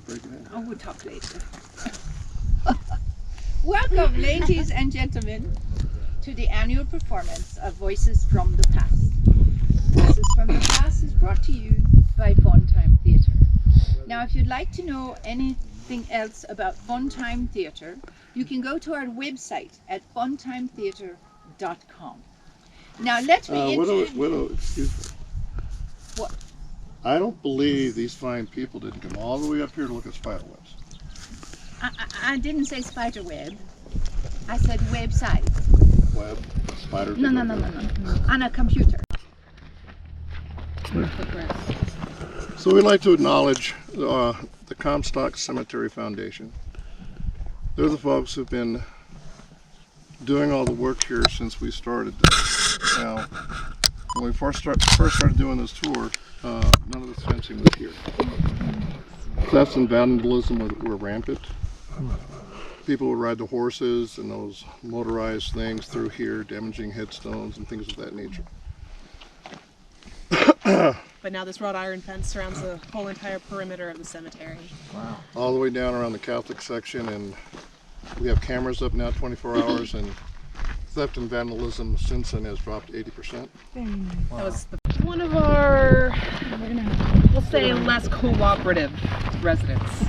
break it in. Oh, we'll talk later. Welcome, ladies and gentlemen, to the annual performance of Voices from the Past. Voices from the Past is brought to you by Fun Time Theatre. Now, if you'd like to know anything else about Fun Time Theatre, you can go to our website at funtimetheatre.com. Now, let me Widow, excuse me. What? I don't believe these fine people didn't come all the way up here to look at spider webs. I didn't say spider web. I said website. Web, spider. No. On a computer. So we'd like to acknowledge the Comstock Cemetery Foundation. They're the folks who've been doing all the work here since we started. Now, when we first started doing this tour, none of this fencing was here. Thefts and vandalism were rampant. People would ride the horses and those motorized things through here, damaging headstones and things of that nature. But now this wrought iron fence surrounds the whole entire perimeter of the cemetery. Wow. All the way down around the Catholic section, and we have cameras up now 24 hours, and theft and vandalism since then has dropped 80%. That was one of our, we'll say, less cooperative residents.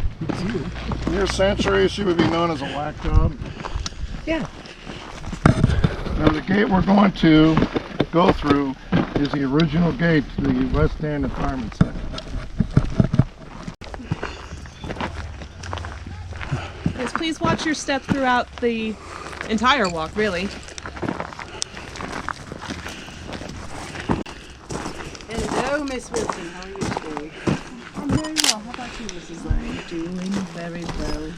In your century, she would be known as a whack job. Yeah. Now the gate we're going to go through is the original gate to the West End and Fireman Center. Yes, please watch your step throughout the entire walk, really. Hello, Miss Wilson. How are you today? I'm very well. How about you, Mrs. Lang? Doing very well.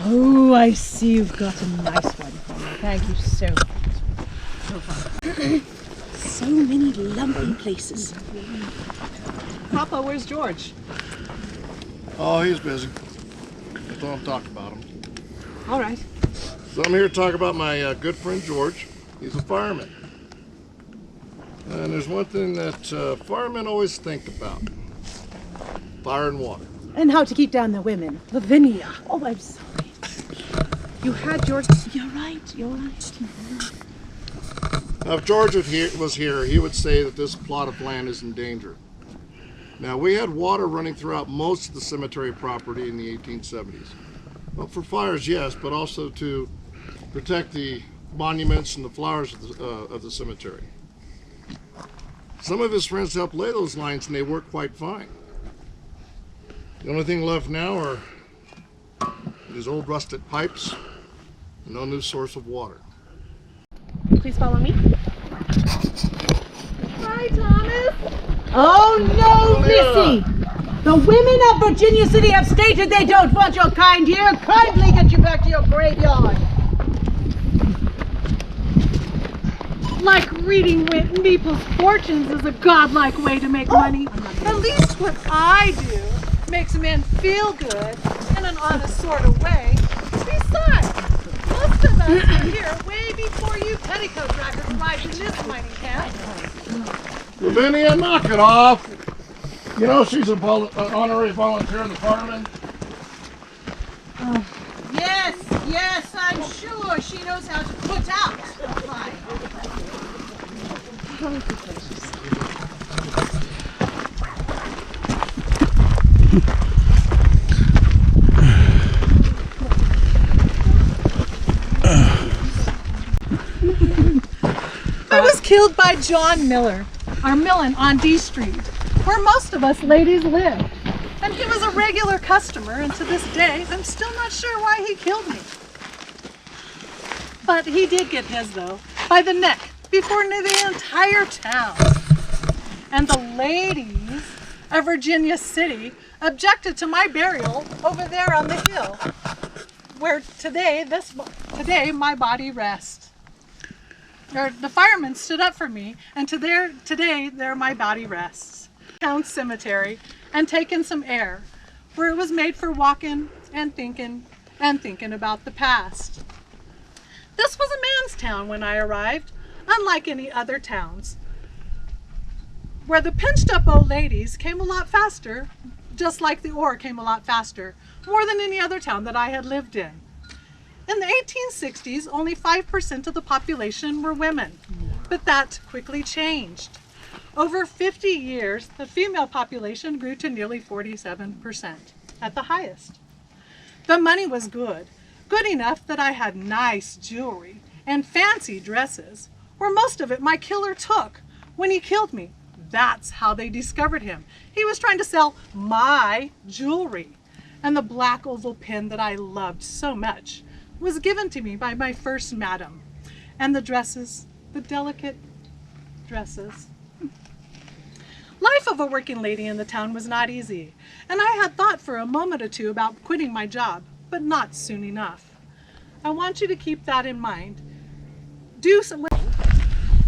Oh, I see you've got a nice one for me. Thank you so much. So many lumpy places. Papa, where's George? Oh, he's busy. Don't talk about him. All right. So I'm here to talk about my good friend George. He's a fireman. And there's one thing that firemen always think about. Fire and water. And how to keep down the women. Lavinia. Oh, I'm sorry. You had George. You're right. You're right. Now, if George was here, he would say that this plot of land is in danger. Now, we had water running throughout most of the cemetery property in the 1870s. Well, for fires, yes, but also to protect the monuments and the flowers of the cemetery. Some of his friends helped lay those lines, and they worked quite fine. The only thing left now are these old rusted pipes and no new source of water. Please follow me. Hi, Thomas. Oh, no, Missy. The women of Virginia City have stated they don't want your kind here. Kindly get you back to your graveyard. Like reading people's fortunes is a godlike way to make money. At least what I do makes men feel good in an honest sort of way. Besides, most of us are here way before you petticoat dragons arrived in this mining camp. Lavinia, knock it off. You know she's an honorary volunteer in the firemen. Yes, I'm sure she knows how to put out a fire. I was killed by John Miller, our millin on D Street, where most of us ladies live. And he was a regular customer, and to this day, I'm still not sure why he killed me. But he did get his, though, by the neck, before the entire town. And the ladies of Virginia City objected to my burial over there on the hill, where today my body rests. The firemen stood up for me, and today there my body rests. Town cemetery, and taken some air, where it was made for walking and thinking about the past. This was a man's town when I arrived, unlike any other towns. where the pinched up old ladies came a lot faster, just like the ore came a lot faster, more than any other town that I had lived in. In the 1860s, only 5% of the population were women, but that quickly changed. Over 50 years, the female population grew to nearly 47%, at the highest. The money was good, good enough that I had nice jewelry and fancy dresses, where most of it my killer took when he killed me. That's how they discovered him. He was trying to sell my jewelry. And the black oval pin that I loved so much was given to me by my first madam. And the dresses, the delicate dresses. Life of a working lady in the town was not easy, and I had thought for a moment or two about quitting my job, but not soon enough. I want you to keep that in mind. Do some.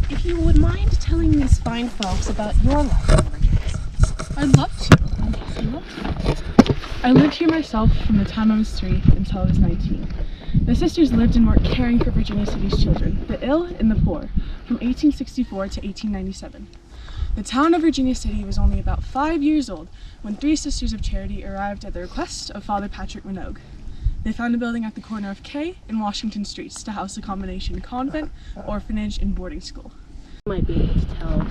If you would mind telling these fine folks about your life in Virginia. I'd love to. I lived here myself from the time I was 3 until I was 19. The sisters lived and worked caring for Virginia City's children, the ill and the poor, from 1864 to 1897. The town of Virginia City was only about 5 years old when 3 Sisters of Charity arrived at the request of Father Patrick Minogue. They found a building at the corner of K and Washington Streets to house a combination convent, orphanage, and boarding school. You might be able to tell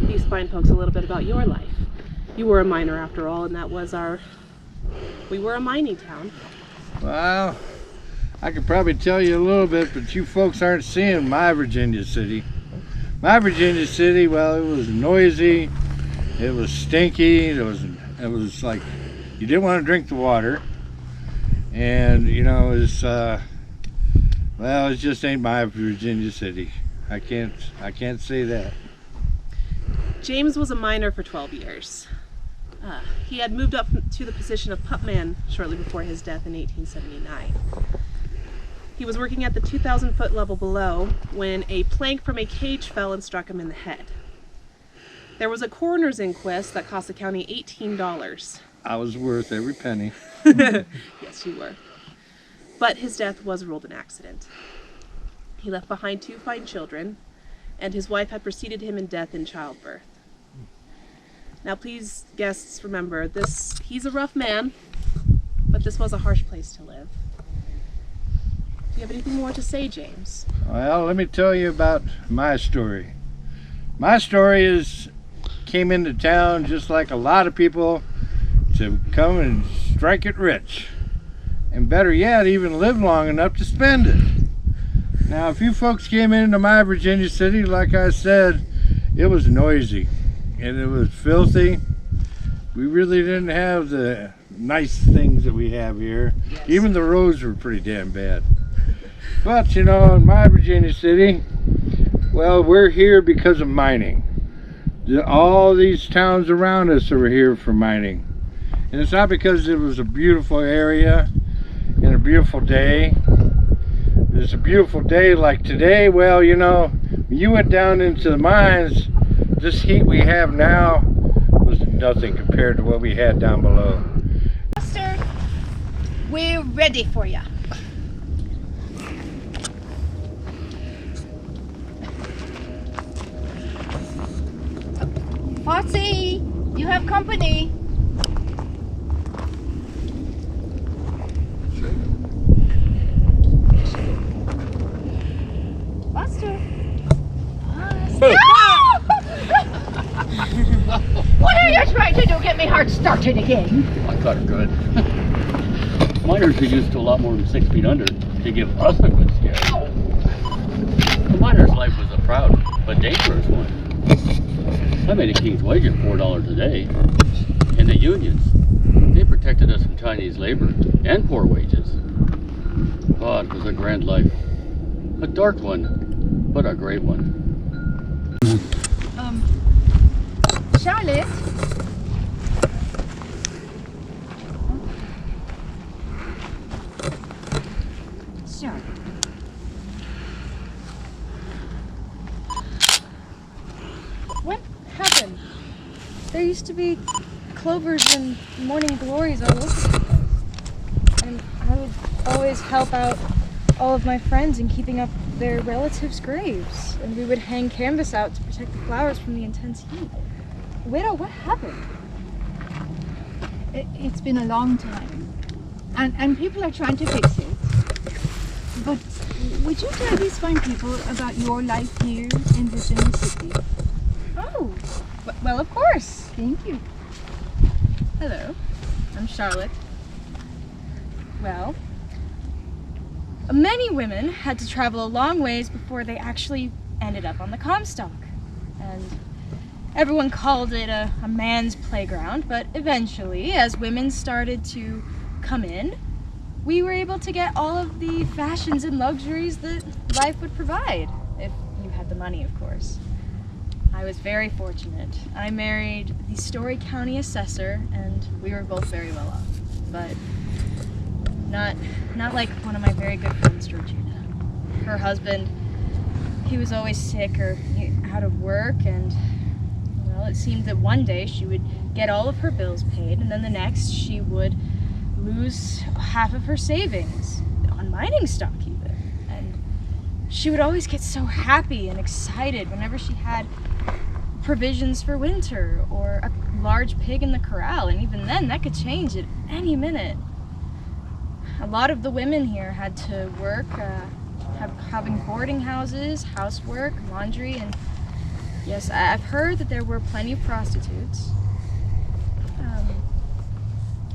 these fine folks a little bit about your life. You were a miner after all, and that was we were a mining town. Well, I could probably tell you a little bit, but you folks aren't seeing my Virginia City. My Virginia City, well, it was noisy, it was stinky, it was like you didn't want to drink the water, and you know, it just ain't my Virginia City. I can't say that. James was a miner for 12 years. He had moved up to the position of putman shortly before his death in 1879. He was working at the 2,000-foot level below when a plank from a cage fell and struck him in the head. There was a coroner's inquest that cost the county $18. I was worth every penny. Yes, you were. But his death was ruled an accident. He left behind 2 fine children, and his wife had preceded him in death in childbirth. Now please, guests, remember, he's a rough man, but this was a harsh place to live. Do you have anything more to say, James? Well, let me tell you about my story. My story came into town just like a lot of people to come and strike it rich. And better yet, even live long enough to spend it. Now, if you folks came into my Virginia City, like I said, it was noisy and it was filthy. We really didn't have the nice things that we have here. Yes. Even the roads were pretty damn bad. But, you know, in my Virginia City, well, we're here because of mining. All these towns around us are here for mining. And it's not because it was a beautiful area and a beautiful day. It's a beautiful day like today. Well, you know, when you went down into the mines, this heat we have now was nothing compared to what we had down below. Master, we're ready for you. Foxy, you have company. Buster. No! What are you trying to do? Get me heart started again. I caught her good. Miners are used to a lot more than 6 feet under to give us a good scare. The miner's life was a proud but dangerous one. I made a king's wage of $4 a day. And the unions, they protected us from Chinese labor and poor wages. Oh, it was a grand life. A dark one, but a great one. Charlotte. Charlotte. What happened? There used to be clovers and morning glories all over the place. And I would always help out all of my friends in keeping up their relatives' graves. And we would hang canvas out to protect the flowers from the intense heat. Widow, what happened? It's been a long time, and people are trying to fix it. But would you tell these fine people about your life here in Virginia City? Oh, well, of course. Thank you. Hello, I'm Charlotte. Well, many women had to travel a long ways before they actually ended up on the Comstock. And everyone called it a man's playground, but eventually, as women started to come in, we were able to get all of the fashions and luxuries that life would provide, if you had the money, of course. I was very fortunate. I married the Story County assessor, and we were both very well off. But not like one of my very good friends, Georgina. Her husband, he was always sick or out of work, and well, it seemed that one day she would get all of her bills paid, and then the next she would lose half of her savings on mining stock even. And she would always get so happy and excited whenever she had provisions for winter or a large pig in the corral, and even then that could change at any minute. A lot of the women here had to work, having boarding houses, housework, laundry, and yes, I've heard that there were plenty of prostitutes.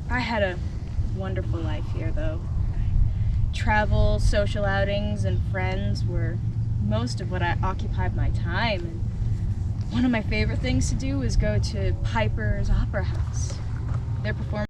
I had a wonderful life here, though. Travel, social outings, and friends were most of what occupied my time. And one of my favorite things to do was go to Piper's Opera House. Their performance